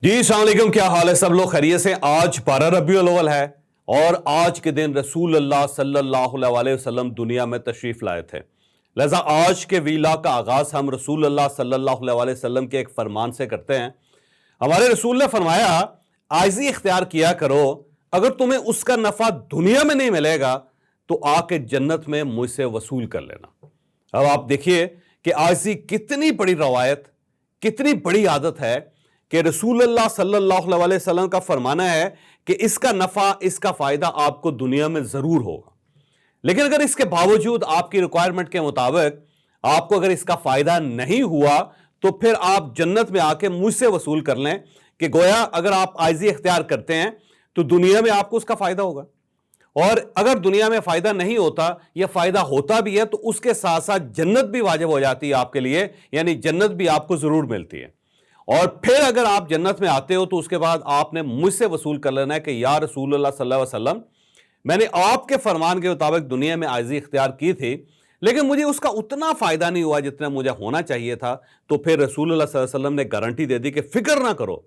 جی السلام علیکم، کیا حال ہے؟ سب لوگ خیریت سے؟ آج 12 ربیع الاول ہے اور آج کے دن رسول اللہ صلی اللہ علیہ وسلم دنیا میں تشریف لائے تھے. لہذا آج کے ویلاگ کا آغاز ہم رسول اللہ صلی اللہ علیہ وسلم کے ایک فرمان سے کرتے ہیں. ہمارے رسول نے فرمایا عاجزی اختیار کیا کرو، اگر تمہیں اس کا نفع دنیا میں نہیں ملے گا تو آ کے جنت میں مجھ سے وصول کر لینا. اب آپ دیکھیے کہ عاجزی کتنی بڑی روایت، کتنی بڑی عادت ہے کہ رسول اللہ صلی اللہ علیہ وسلم کا فرمانا ہے کہ اس کا نفع، اس کا فائدہ آپ کو دنیا میں ضرور ہوگا، لیکن اگر اس کے باوجود آپ کی ریکوائرمنٹ کے مطابق آپ کو اگر اس کا فائدہ نہیں ہوا تو پھر آپ جنت میں آ کے مجھ سے وصول کر لیں کہ گویا اگر آپ عاجزی اختیار کرتے ہیں تو دنیا میں آپ کو اس کا فائدہ ہوگا، اور اگر دنیا میں فائدہ نہیں ہوتا یا فائدہ ہوتا بھی ہے تو اس کے ساتھ ساتھ جنت بھی واجب ہو جاتی ہے آپ کے لیے، یعنی جنت بھی آپ کو ضرور ملتی ہے. اور پھر اگر آپ جنت میں آتے ہو تو اس کے بعد آپ نے مجھ سے وصول کر لینا ہے کہ یا رسول اللہ صلی اللہ علیہ وسلم، میں نے آپ کے فرمان کے مطابق دنیا میں عاجزی اختیار کی تھی لیکن مجھے اس کا اتنا فائدہ نہیں ہوا جتنا مجھے ہونا چاہیے تھا. تو پھر رسول اللہ صلی اللہ علیہ وسلم نے گارنٹی دے دی کہ فکر نہ کرو،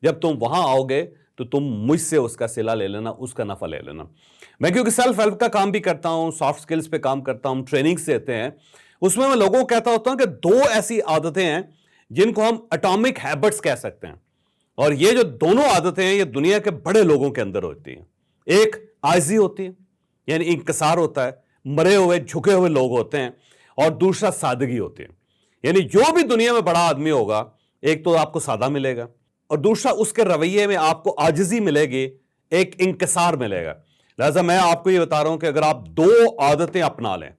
جب تم وہاں آؤ گے تو تم مجھ سے اس کا صلہ لے لینا، اس کا نفع لے لینا. میں کیونکہ سیلف ہیلپ کا کام بھی کرتا ہوں، سافٹ سکلز پہ کام کرتا ہوں، ٹریننگز دیتے ہیں، اس میں لوگوں کو کہتا ہوتا ہوں کہ دو ایسی عادتیں ہیں جن کو ہم اٹامک ہیبٹس کہہ سکتے ہیں، اور یہ جو دونوں عادتیں ہیں یہ دنیا کے بڑے لوگوں کے اندر ہوتی ہیں. ایک عاجزی ہوتی ہے، یعنی انکسار ہوتا ہے، مرے ہوئے جھکے ہوئے لوگ ہوتے ہیں، اور دوسرا سادگی ہوتی ہے. یعنی جو بھی دنیا میں بڑا آدمی ہوگا، ایک تو آپ کو سادہ ملے گا اور دوسرا اس کے رویے میں آپ کو عاجزی ملے گی، ایک انکسار ملے گا. لہذا میں آپ کو یہ بتا رہا ہوں کہ اگر آپ دو عادتیں اپنا لیں،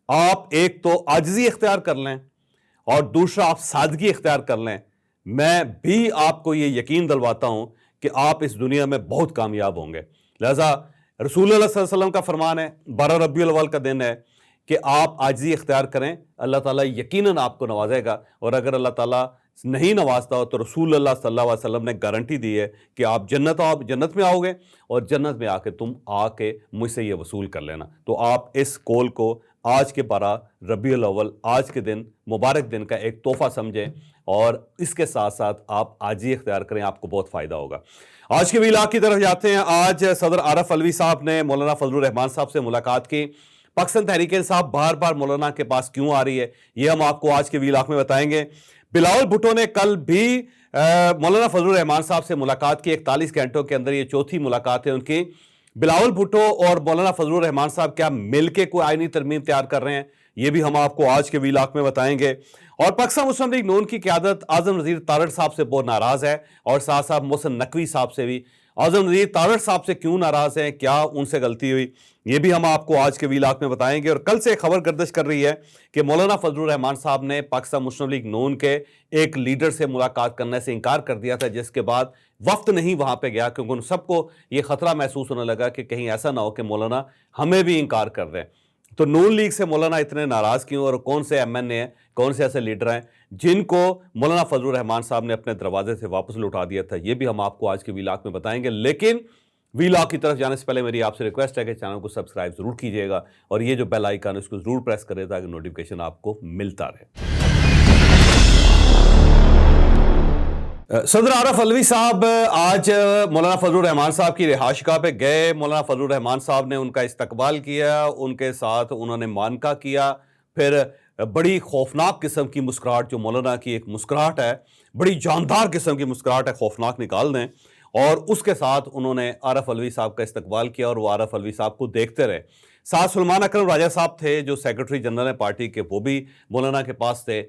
آپ ایک تو عاجزی اختیار کر لیں اور دوسرا آپ سادگی اختیار کر لیں، میں بھی آپ کو یہ یقین دلواتا ہوں کہ آپ اس دنیا میں بہت کامیاب ہوں گے. لہذا رسول اللہ صلی اللہ علیہ وسلم کا فرمان ہے، 12 ربیع الاول کا دن ہے، کہ آپ عاجزی اختیار کریں، اللہ تعالیٰ یقیناً آپ کو نوازے گا. اور اگر اللہ تعالیٰ نہیں نوازتا ہو تو رسول اللہ صلی اللہ علیہ وسلم نے گارنٹی دی ہے کہ آپ جنت میں آؤ گے اور جنت میں آ کے تم آ کے مجھ سے یہ وصول کر لینا. تو آپ اس کول کو آج کے 12 ربیع الاول، آج کے دن، مبارک دن کا ایک تحفہ سمجھیں اور اس کے ساتھ ساتھ آپ عاجزی اختیار کریں، آپ کو بہت فائدہ ہوگا. آج کے ویلاگ کی طرف جاتے ہیں. آج صدر عارف علوی صاحب نے مولانا فضل الرحمان صاحب سے ملاقات کی. پاکستان تحریک انصاف بار بار مولانا کے پاس کیوں آ رہی ہے یہ ہم آپ کو آج کے ویلاگ میں بتائیں گے. بلاول بھٹو نے کل بھی مولانا فضل الرحمان صاحب سے ملاقات کی. 41 گھنٹوں کے اندر یہ چوتھی ملاقات ہے ان کی. بلاول بھٹو اور مولانا فضل الرحمان صاحب کیا مل کے کوئی آئینی ترمیم تیار کر رہے ہیں؟ یہ بھی ہم آپ کو آج کے ویلاگ میں بتائیں گے. اور پاکستان مسلم لیگ نون کی قیادت اعظم نذیر تارڑ صاحب سے بہت ناراض ہے، اور ساتھ ساتھ محسن نقوی صاحب سے بھی. اعظم نذیر تارڑ صاحب سے کیوں ناراض ہیں، کیا ان سے غلطی ہوئی، یہ بھی ہم آپ کو آج کے ویلاگ میں بتائیں گے. اور کل سے خبر گردش کر رہی ہے کہ مولانا فضل الرحمان صاحب نے پاکستان مسلم لیگ نون کے ایک لیڈر سے ملاقات کرنے سے انکار کر دیا تھا، جس کے بعد وفد نہیں وہاں پہ گیا، کیونکہ ان سب کو یہ خطرہ محسوس ہونے لگا کہ کہیں ایسا نہ ہو کہ مولانا ہمیں بھی انکار کر دیں. تو نون لیگ سے مولانا اتنے ناراض کیوں، اور کون سے ایم این اے ہیں، کون سے ایسے لیڈر ہیں جن کو مولانا فضل الرحمان صاحب نے اپنے دروازے سے واپس لوٹا دیا تھا؟ یہ بھی ہم آپ کو آج کے ویلاگ میں بتائیں گے. لیکن ویلاگ کی طرف جانے سے پہلے میری آپ سے ریکویسٹ ہے کہ چینل کو سبسکرائب ضرور کیجیے گا اور یہ جو بیل آئیکن ہے اس کو ضرور پریس کرے تاکہ نوٹیفیکیشن آپ کو ملتا رہے. صدر عارف علوی صاحب آج مولانا فضل الرحمان صاحب کی رہائش گاہ پہ گئے. مولانا فضل الرحمان صاحب نے ان کا استقبال کیا، ان کے ساتھ انہوں نے مانکا کیا. پھر بڑی خوفناک قسم کی مسکراہٹ، جو مولانا کی ایک مسکراہٹ ہے، بڑی جاندار قسم کی مسکراہٹ ہے، خوفناک نکال دیں. اور اس کے ساتھ انہوں نے عارف علوی صاحب کا استقبال کیا اور وہ عارف علوی صاحب کو دیکھتے رہے. ساتھ سلمان اکرم راجہ صاحب تھے جو سیکرٹری جنرل پارٹی کے، وہ بھی مولانا کے پاس تھے.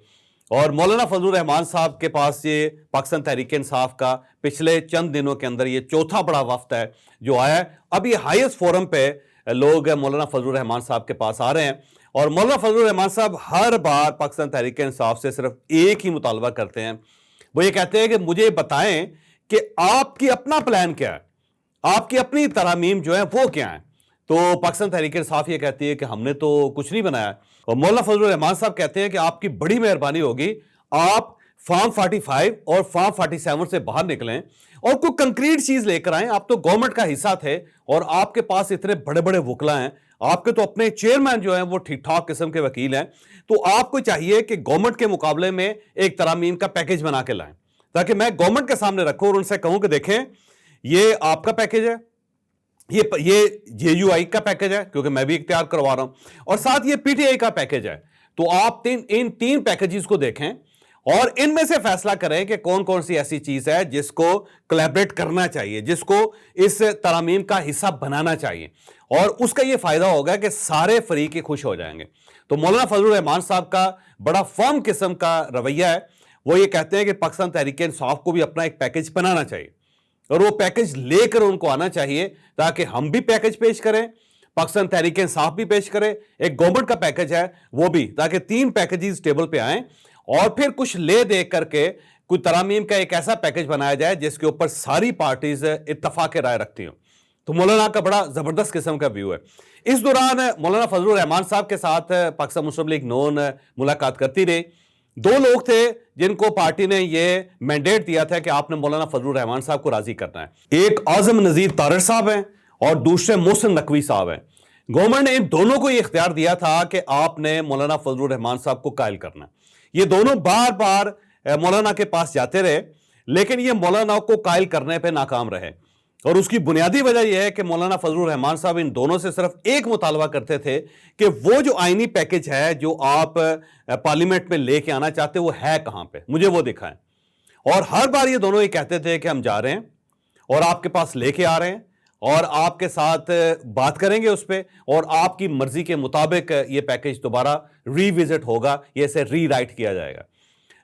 اور مولانا فضل الرحمان صاحب کے پاس یہ پاکستان تحریک انصاف کا پچھلے چند دنوں کے اندر یہ چوتھا بڑا وفد ہے جو آیا ہے. اب یہ ہائیسٹ فورم پہ لوگ مولانا فضل الرحمان صاحب کے پاس آ رہے ہیں، اور مولانا فضل الرحمان صاحب ہر بار پاکستان تحریک انصاف سے صرف ایک ہی مطالبہ کرتے ہیں. وہ یہ کہتے ہیں کہ مجھے بتائیں کہ آپ کی اپنا پلان کیا ہے، آپ کی اپنی ترامیم جو ہیں وہ کیا ہیں. تو پاکستان تحریک انصاف یہ کہتی ہے کہ ہم نے تو کچھ نہیں بنایا. اور مولانا فضل الرحمان صاحب کہتے ہیں کہ آپ کی بڑی مہربانی ہوگی، آپ فارم 45 اور فارم 47 سے باہر نکلیں اور کوئی کنکریٹ چیز لے کر آئیں. آپ تو گورنمنٹ کا حصہ تھے اور آپ کے پاس اتنے بڑے بڑے وکلا ہیں، آپ کے تو اپنے چیئرمین جو ہیں وہ ٹھیک ٹھاک قسم کے وکیل ہیں. تو آپ کو چاہیے کہ گورنمنٹ کے مقابلے میں ایک ترامیم کا پیکیج بنا کے لائیں تاکہ میں گورنمنٹ کے سامنے رکھوں اور ان سے کہوں کہ دیکھیں یہ آپ کا پیکج ہے, یہ جے یو آئی کا پیکج ہے کیونکہ میں بھی اختیار کروا رہا ہوں, اور ساتھ یہ پی ٹی آئی کا پیکج ہے. تو آپ ان تین پیکجز کو دیکھیں اور ان میں سے فیصلہ کریں کہ کون کون سی ایسی چیز ہے جس کو کولیبریٹ کرنا چاہیے, جس کو اس ترامیم کا حصہ بنانا چاہیے, اور اس کا یہ فائدہ ہوگا کہ سارے فریق خوش ہو جائیں گے. تو مولانا فضل الرحمان صاحب کا بڑا فرم قسم کا رویہ ہے. وہ یہ کہتے ہیں کہ پاکستان تحریک انصاف کو بھی اپنا ایک پیکج بنانا چاہیے اور وہ پیکج لے کر ان کو آنا چاہیے تاکہ ہم بھی پیکج پیش کریں, پاکستان تحریک انصاف بھی پیش کرے, ایک گورنمنٹ کا پیکج ہے وہ بھی, تاکہ تین پیکجز ٹیبل پہ آئیں اور پھر کچھ لے دے کر کے کوئی ترامیم کا ایک ایسا پیکج بنایا جائے جس کے اوپر ساری پارٹیز اتفاق رائے رکھتی ہوں. تو مولانا کا بڑا زبردست قسم کا ویو ہے. اس دوران مولانا فضل الرحمان صاحب کے ساتھ پاکستان مسلم لیگ نون ملاقات کرتی رہی. دو لوگ تھے جن کو پارٹی نے یہ مینڈیٹ دیا تھا کہ آپ نے مولانا فضل الرحمان صاحب کو راضی کرنا ہے. ایک اعظم نذیر طارڑ صاحب ہیں اور دوسرے محسن نقوی صاحب ہیں. گورنمنٹ نے ان دونوں کو یہ اختیار دیا تھا کہ آپ نے مولانا فضل الرحمان صاحب کو قائل کرنا ہے. یہ دونوں بار بار مولانا کے پاس جاتے رہے لیکن یہ مولانا کو قائل کرنے پہ ناکام رہے, اور اس کی بنیادی وجہ یہ ہے کہ مولانا فضل الرحمان صاحب ان دونوں سے صرف ایک مطالبہ کرتے تھے کہ وہ جو آئینی پیکج ہے جو آپ پارلیمنٹ میں لے کے آنا چاہتے وہ ہے کہاں پہ, مجھے وہ دکھائیں. اور ہر بار یہ دونوں یہ کہتے تھے کہ ہم جا رہے ہیں اور آپ کے پاس لے کے آ رہے ہیں اور آپ کے ساتھ بات کریں گے اس پہ, اور آپ کی مرضی کے مطابق یہ پیکج دوبارہ ری وزٹ ہوگا, یہ اسے ری رائٹ کیا جائے گا.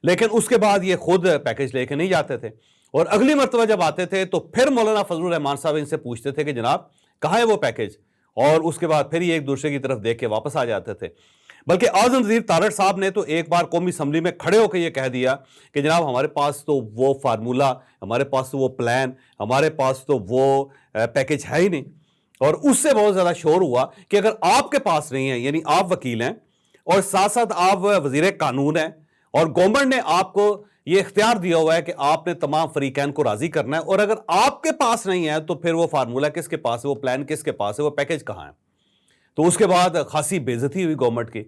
لیکن اس کے بعد یہ خود پیکج لے کے نہیں جاتے تھے, اور اگلی مرتبہ جب آتے تھے تو پھر مولانا فضل الرحمان صاحب ان سے پوچھتے تھے کہ جناب کہاں ہے وہ پیکج, اور اس کے بعد پھر یہ ایک دوسرے کی طرف دیکھ کے واپس آ جاتے تھے. بلکہ اعظم نذیر طارڑ صاحب نے تو ایک بار قومی اسمبلی میں کھڑے ہو کے یہ کہہ دیا کہ جناب ہمارے پاس تو وہ فارمولا, ہمارے پاس تو وہ پلان, ہمارے پاس تو وہ پیکج ہے ہی نہیں. اور اس سے بہت زیادہ شور ہوا کہ اگر آپ کے پاس نہیں ہے, یعنی آپ وکیل ہیں اور ساتھ ساتھ آپ وزیر قانون ہیں اور گورنمنٹ نے آپ کو یہ اختیار دیا ہوا ہے کہ آپ نے تمام فریقین کو راضی کرنا ہے, اور اگر آپ کے پاس نہیں ہے تو پھر وہ فارمولا کس کے پاس ہے, وہ پلان کس کے پاس ہے, وہ پیکج کہاں ہے. تو اس کے بعد خاصی بے عزتی ہوئی گورنمنٹ کی,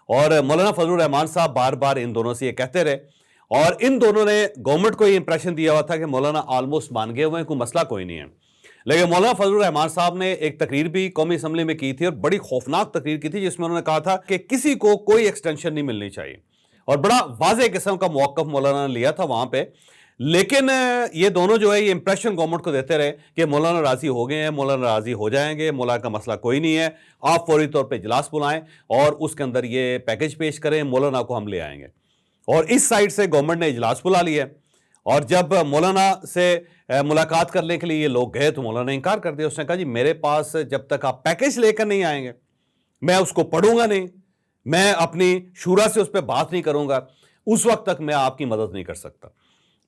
اور مولانا فضل الرحمان صاحب بار بار ان دونوں سے یہ کہتے رہے, اور ان دونوں نے گورنمنٹ کو یہ امپریشن دیا ہوا تھا کہ مولانا آلموسٹ مان گئے ہوئے ہیں, کوئی مسئلہ کوئی نہیں ہے. لیکن مولانا فضل الرحمان صاحب نے ایک تقریر بھی قومی اسمبلی میں کی تھی, اور بڑی خوفناک تقریر کی تھی جس میں انہوں نے کہا تھا کہ کسی کو کوئی ایکسٹینشن نہیں ملنی چاہیے, اور بڑا واضح قسم کا موقف مولانا نے لیا تھا وہاں پہ. لیکن یہ دونوں جو ہے یہ امپریشن گورنمنٹ کو دیتے رہے کہ مولانا راضی ہو گئے ہیں, مولانا راضی ہو جائیں گے, مولانا کا مسئلہ کوئی نہیں ہے, آپ فوری طور پہ اجلاس بلائیں اور اس کے اندر یہ پیکج پیش کریں, مولانا کو ہم لے آئیں گے. اور اس سائڈ سے گورنمنٹ نے اجلاس بلا لیا, اور جب مولانا سے ملاقات کرنے کے لیے یہ لوگ گئے تو مولانا نے انکار کر دیا. اس نے کہا جی میرے پاس جب تک آپ پیکج لے کر نہیں آئیں گے میں اس کو پڑھوں گا نہیں, میں اپنی شورا سے اس پہ بات نہیں کروں گا, اس وقت تک میں آپ کی مدد نہیں کر سکتا.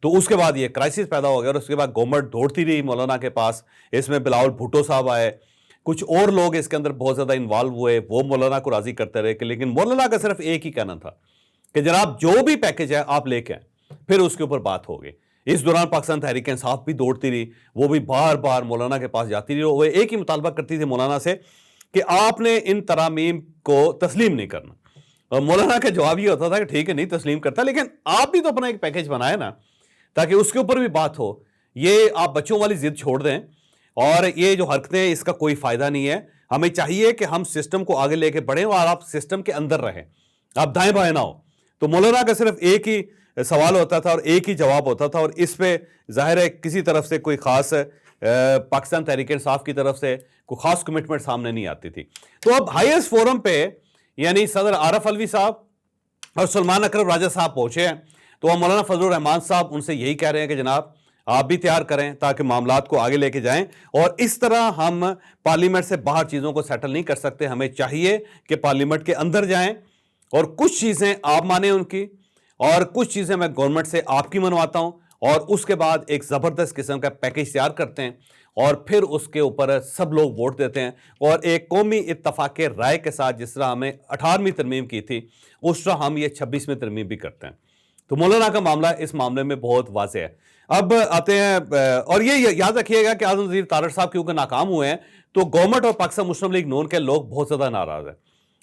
تو اس کے بعد یہ کرائسس پیدا ہو گیا, اور اس کے بعد گورنمنٹ دوڑتی رہی مولانا کے پاس. اس میں بلاول بھٹو صاحب آئے, کچھ اور لوگ اس کے اندر بہت زیادہ انوالو ہوئے, وہ مولانا کو راضی کرتے رہے کہ لیکن مولانا کا صرف ایک ہی کہنا تھا کہ جناب جو بھی پیکج ہے آپ لے کے آئیں, پھر اس کے اوپر بات ہوگی. اس دوران پاکستان تحریک انصاف بھی دوڑتی رہی, وہ بھی بار بار مولانا کے پاس جاتی رہی, وہ ایک ہی مطالبہ کرتی تھی مولانا سے کہ آپ نے ان ترامیم کو تسلیم نہیں کرنا. اور مولانا کا جواب یہ ہوتا تھا کہ ٹھیک ہے نہیں تسلیم کرتا, لیکن آپ بھی تو اپنا ایک پیکج بنائے نا تاکہ اس کے اوپر بھی بات ہو. یہ آپ بچوں والی ضد چھوڑ دیں, اور یہ جو حرکتیں ہیں اس کا کوئی فائدہ نہیں ہے. ہمیں چاہیے کہ ہم سسٹم کو آگے لے کے بڑھیں اور آپ سسٹم کے اندر رہیں, آپ دائیں بائیں نہ ہو. تو مولانا کا صرف ایک ہی سوال ہوتا تھا اور ایک ہی جواب ہوتا تھا, اور اس پہ ظاہر ہے کسی طرف سے کوئی خاص پاکستان تحریک انصاف کی طرف سے کوئی خاص کمٹمنٹ سامنے نہیں آتی تھی. تو اب ہائیسٹ فورم پہ یعنی صدر عارف علوی صاحب اور سلمان اکرم راجہ صاحب پہنچے ہیں. تو اب مولانا فضل الرحمان صاحب ان سے یہی کہہ رہے ہیں کہ جناب آپ بھی تیار کریں تاکہ معاملات کو آگے لے کے جائیں, اور اس طرح ہم پارلیمنٹ سے باہر چیزوں کو سیٹل نہیں کر سکتے. ہمیں چاہیے کہ پارلیمنٹ کے اندر جائیں اور کچھ چیزیں آپ مانیں ان کی, اور کچھ چیزیں میں گورنمنٹ سے آپ کی منواتا ہوں, اور اس کے بعد ایک زبردست قسم کا پیکج تیار کرتے ہیں, اور پھر اس کے اوپر سب لوگ ووٹ دیتے ہیں, اور ایک قومی اتفاق رائے کے ساتھ جس طرح ہمیں 18ویں ترمیم کی تھی اس طرح ہم یہ 26ویں ترمیم بھی کرتے ہیں. تو مولانا کا معاملہ اس معاملے میں بہت واضح ہے. اب آتے ہیں, اور یہ یاد رکھیے گا کہ اعظم نذیر طارڑ صاحب کیونکہ ناکام ہوئے ہیں تو گورنمنٹ اور پاکستان مسلم لیگ نون کے لوگ بہت زیادہ ناراض ہیں,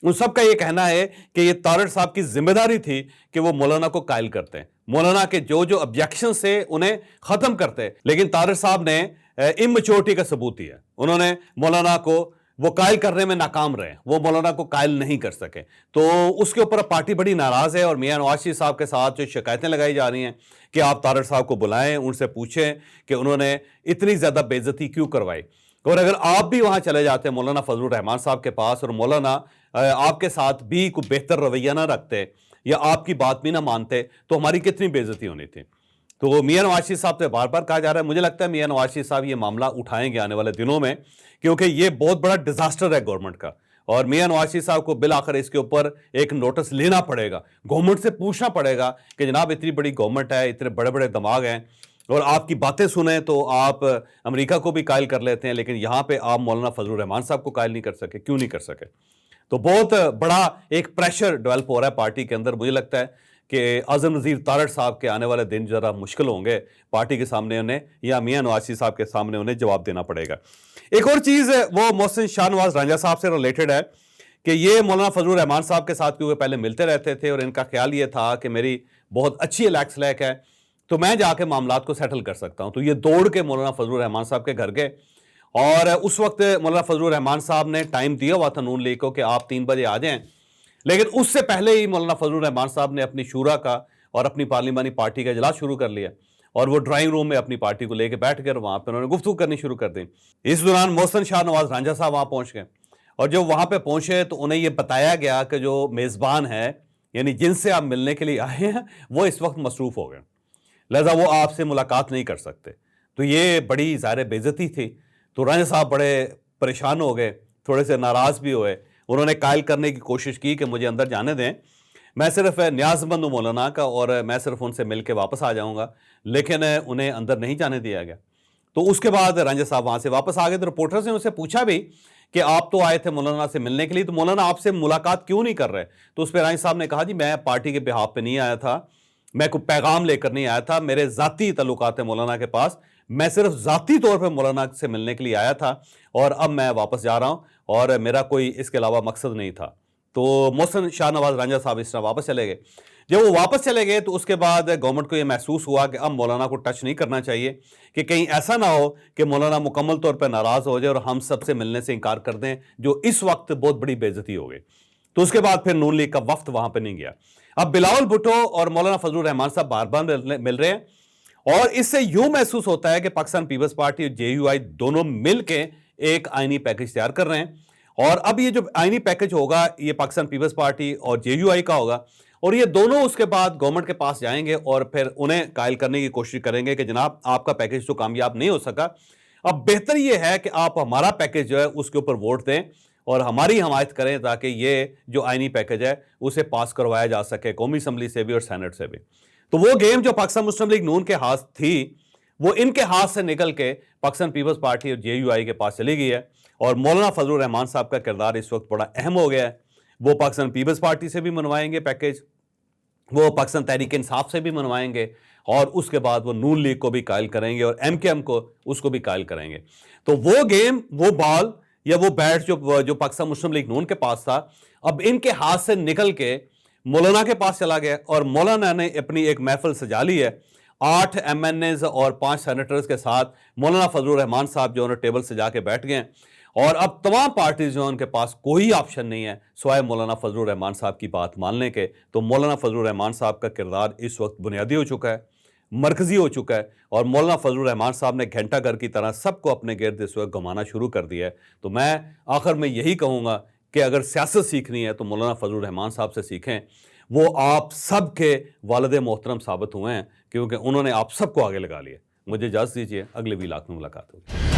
ان سب کا یہ کہنا ہے کہ یہ تارڑ صاحب کی ذمہ داری تھی کہ وہ مولانا کو قائل کرتے ہیں، مولانا کے جو آبجیکشن سے انہیں ختم کرتے، لیکن تارڑ صاحب نے امچورٹی کا ثبوت دیا، انہوں نے مولانا کو وہ قائل کرنے میں ناکام رہے، وہ مولانا کو قائل نہیں کر سکے، تو اس کے اوپر پارٹی بڑی ناراض ہے، اور میاں نواز شریف صاحب کے ساتھ جو شکایتیں لگائی جا رہی ہیں کہ آپ تارڑ صاحب کو بلائیں، ان سے پوچھیں کہ انہوں نے اتنی زیادہ بے عزتی کیوں کروائی، اور اگر آپ بھی وہاں چلے جاتے ہیں مولانا فضل الرحمان صاحب کے پاس، اور مولانا آپ کے ساتھ بھی کوئی بہتر رویہ نہ رکھتے یا آپ کی بات بھی نہ مانتے، تو ہماری کتنی بے عزتی ہونی تھی۔ تو میاں نواز شریف صاحب سے بار بار کہا جا رہا ہے، مجھے لگتا ہے میاں نواز شریف صاحب یہ معاملہ اٹھائیں گے آنے والے دنوں میں، کیونکہ یہ بہت بڑا ڈیزاسٹر ہے گورنمنٹ کا، اور میاں نواز شریف صاحب کو بالآخر اس کے اوپر ایک نوٹس لینا پڑے گا، گورنمنٹ سے پوچھنا پڑے گا کہ جناب اتنی بڑی گورنمنٹ ہے، اتنے بڑے بڑے دماغ ہیں، اور آپ کی باتیں سنیں تو آپ امریکہ کو بھی قائل کر لیتے ہیں، لیکن یہاں پہ آپ مولانا فضل الرحمان صاحب کو قائل نہیں کر سکے، کیوں نہیں کر سکے؟ تو بہت بڑا ایک پریشر ڈیولپ ہو رہا ہے پارٹی کے اندر۔ مجھے لگتا ہے کہ اعظم نذیر تارڑ صاحب کے آنے والے دن ذرا مشکل ہوں گے پارٹی کے سامنے انہیں، یا میاں نواز شریف صاحب کے سامنے انہیں جواب دینا پڑے گا۔ ایک اور چیز وہ محسن شاہ نواز رانجھا صاحب سے ریلیٹڈ ہے کہ یہ مولانا فضل الرحمان صاحب کے ساتھ کیونکہ پہلے ملتے رہتے تھے، اور ان کا خیال یہ تھا کہ میری بہت اچھی لیکس لیک ہے تو میں جا کے معاملات کو سیٹل کر سکتا ہوں، تو یہ دوڑ کے مولانا فضل الرحمان صاحب کے گھر گئے، اور اس وقت مولانا فضل الرحمان صاحب نے ٹائم دیا ہوا تھا نون لیگ کو کہ آپ 3 بجے آ جائیں، لیکن اس سے پہلے ہی مولانا فضل الرحمان صاحب نے اپنی شورا کا اور اپنی پارلیمانی پارٹی کا اجلاس شروع کر لیا، اور وہ ڈرائنگ روم میں اپنی پارٹی کو لے کے بیٹھ کر وہاں پہ انہوں نے گفتگو کرنی شروع کر دی۔ اس دوران محسن شاہ نواز رانجھا صاحب وہاں پہنچ گئے، اور جب وہاں پہ پہنچے تو انہیں یہ بتایا گیا کہ جو میزبان ہے، یعنی جن سے آپ ملنے کے لیے آئے ہیں، وہ اس وقت مصروف ہو گئے، لہذا وہ آپ سے ملاقات نہیں کر سکتے۔ تو یہ بڑی ظاہر بے عزتی تھی، تو رانجھا صاحب بڑے پریشان ہو گئے، تھوڑے سے ناراض بھی ہوئے، انہوں نے قائل کرنے کی کوشش کی کہ مجھے اندر جانے دیں، میں صرف نیاز مند ہوں مولانا کا، اور میں صرف ان سے مل کے واپس آ جاؤں گا، لیکن انہیں اندر نہیں جانے دیا گیا۔ تو اس کے بعد رانجھا صاحب وہاں سے واپس آ گئے، تو رپورٹرز نے ان سے پوچھا بھی کہ آپ تو آئے تھے مولانا سے ملنے کے لیے، تو مولانا آپ سے ملاقات کیوں نہیں کر رہے؟ تو اس پہ رانجھا صاحب نے کہا جی میں پارٹی کے بہاف پہ نہیں آیا تھا، میں کوئی پیغام لے کر نہیں آیا تھا، میرے ذاتی تعلقات ہیں مولانا کے پاس، میں صرف ذاتی طور پہ مولانا سے ملنے کے لیے آیا تھا، اور اب میں واپس جا رہا ہوں، اور میرا کوئی اس کے علاوہ مقصد نہیں تھا۔ تو محسن شاہ نواز رانجھا صاحب اس طرح واپس چلے گئے۔ جب وہ واپس چلے گئے تو اس کے بعد گورنمنٹ کو یہ محسوس ہوا کہ اب مولانا کو ٹچ نہیں کرنا چاہیے، کہ کہیں ایسا نہ ہو کہ مولانا مکمل طور پہ ناراض ہو جائے اور ہم سب سے ملنے سے انکار کر دیں، جو اس وقت بہت بڑی بے عزتی ہو گئی۔ تو اس کے بعد پھر نون لیگ کا وفد وہاں پہ نہیں گیا۔ اب بلاول بھٹو اور مولانا فضل الرحمان صاحب بار بار مل رہے ہیں، اور اس سے یوں محسوس ہوتا ہے کہ پاکستان پیپلز پارٹی اور JUI دونوں مل کے ایک آئینی پیکج تیار کر رہے ہیں، اور اب یہ جو آئینی پیکج ہوگا یہ پاکستان پیپلز پارٹی اور JUI کا ہوگا، اور یہ دونوں اس کے بعد گورنمنٹ کے پاس جائیں گے اور پھر انہیں قائل کرنے کی کوشش کریں گے کہ جناب آپ کا پیکج تو کامیاب نہیں ہو سکا، اب بہتر یہ ہے کہ آپ ہمارا پیکج جو ہے اس کے اوپر ووٹ دیں اور ہماری حمایت کریں، تاکہ یہ جو آئینی پیکج ہے اسے پاس کروایا جا سکے قومی اسمبلی سے بھی اور سینٹ سے بھی۔ تو وہ گیم جو پاکستان مسلم لیگ نون کے ہاتھ تھی، وہ ان کے ہاتھ سے نکل کے پاکستان پیپلز پارٹی اور JUI کے پاس چلی گئی ہے، اور مولانا فضل الرحمان صاحب کا کردار اس وقت بڑا اہم ہو گیا ہے۔ وہ پاکستان پیپلز پارٹی سے بھی منوائیں گے پیکج، وہ پاکستان تحریک انصاف سے بھی منوائیں گے، اور اس کے بعد وہ نون لیگ کو بھی قائل کریں گے، اور MKM کو اس کو بھی قائل کریں گے۔ تو وہ گیم، وہ بال یا وہ بیٹ جو پاکستان مسلم لیگ نون کے پاس تھا، اب ان کے ہاتھ سے نکل کے مولانا کے پاس چلا گیا، اور مولانا نے اپنی ایک محفل سجا لی ہے 8 MNAs اور 5 سینیٹرز کے ساتھ۔ مولانا فضل الرحمان صاحب جو انہوں ٹیبل سے جا کے بیٹھ گئے، اور اب تمام پارٹیز جو ان کے پاس کوئی آپشن نہیں ہے سوائے مولانا فضل الرحمان صاحب کی بات ماننے کے۔ تو مولانا فضل الرحمان صاحب کا کردار اس وقت بنیادی ہو چکا ہے، مرکزی ہو چکا ہے، اور مولانا فضل الرحمان صاحب نے گھنٹہ گھر کی طرح سب کو اپنے گرد اس وقت گھمانا شروع کر دیا ہے۔ تو میں آخر میں یہی کہوں گا کہ اگر سیاست سیکھنی ہے تو مولانا فضل الرحمان صاحب سے سیکھیں، وہ آپ سب کے والد محترم ثابت ہوئے ہیں، کیونکہ انہوں نے آپ سب کو آگے لگا لیا۔ مجھے اجازت دیجیے، اگلے ویلاگ میں ملاقات ہوگی۔